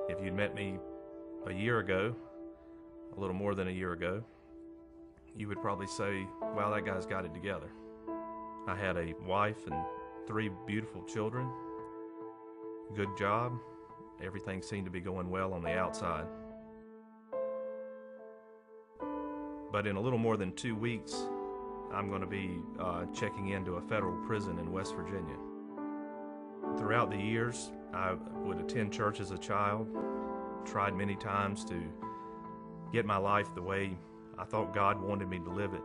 If you'd met me a year ago, a little more than a year ago, you would probably say, wow, that guy's got it together. I had a wife and 3 beautiful children, good job, everything seemed to be going well on the outside. But in a little more than 2 weeks, I'm going to be checking into a federal prison in West Virginia. Throughout the years, I would attend church as a child, tried many times to get my life the way I thought God wanted me to live it.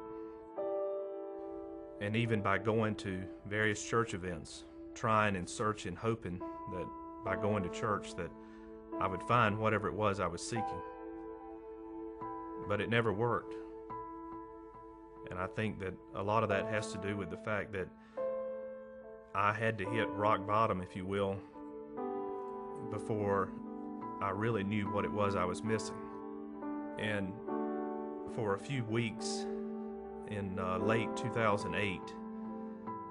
And even by going to various church events, trying and searching, hoping that by going to church that I would find whatever it was I was seeking. But it never worked. And I think that a lot of that has to do with the fact that I had to hit rock bottom, if you will, before I really knew what it was I was missing. And for a few weeks in late 2008,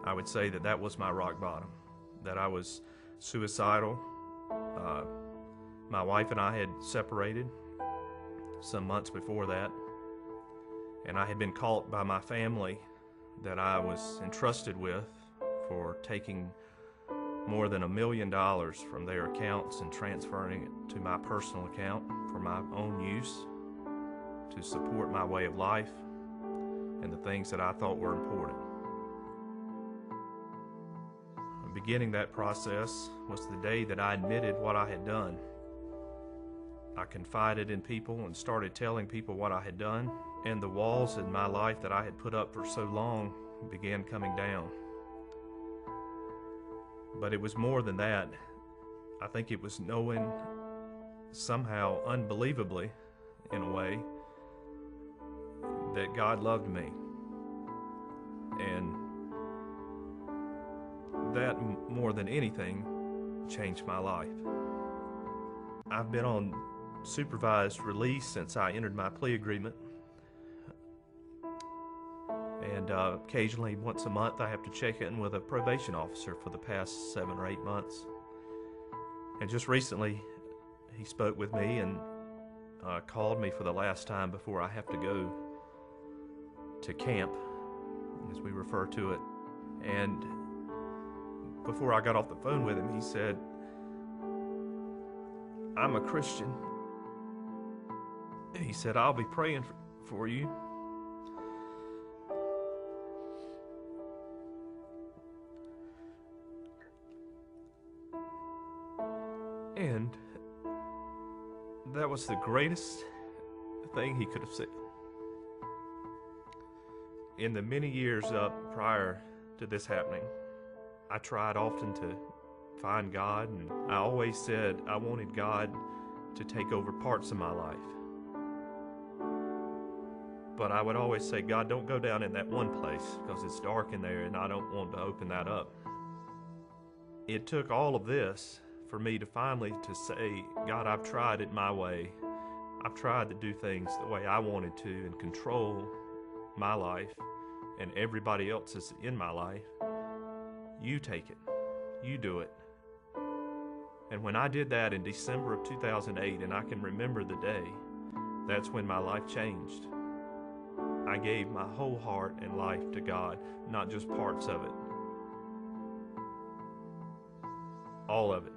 I would say that that was my rock bottom, that I was suicidal. My wife and I had separated some months before that, and I had been caught by my family that I was entrusted with for taking more than $1 million from their accounts and transferring it to my personal account for my own use to support my way of life and the things that I thought were important. Beginning that process was the day that I admitted what I had done. I confided in people and started telling people what I had done, and the walls in my life that I had put up for so long began coming down. But it was more than that. I think it was knowing somehow, unbelievably, in a way, that God loved me. And that, more than anything, changed my life. I've been on supervised release since I entered my plea agreement. And occasionally, once a month, I have to check in with a probation officer for the past 7 or 8 months. And just recently, he spoke with me and called me for the last time before I have to go to camp, as we refer to it. And before I got off the phone with him, he said, I'm a Christian. He said, I'll be praying for you. And that was the greatest thing he could have said. In the many years up prior to this happening, I tried often to find God, and I always said I wanted God to take over parts of my life. But I would always say, God, don't go down in that one place because it's dark in there and I don't want to open that up. It took all of this for me to finally to say, God, I've tried it my way. I've tried to do things the way I wanted to and control my life and everybody else's in my life. You take it. You do it. And when I did that in December of 2008, and I can remember the day, that's when my life changed. I gave my whole heart and life to God, not just parts of it. All of it.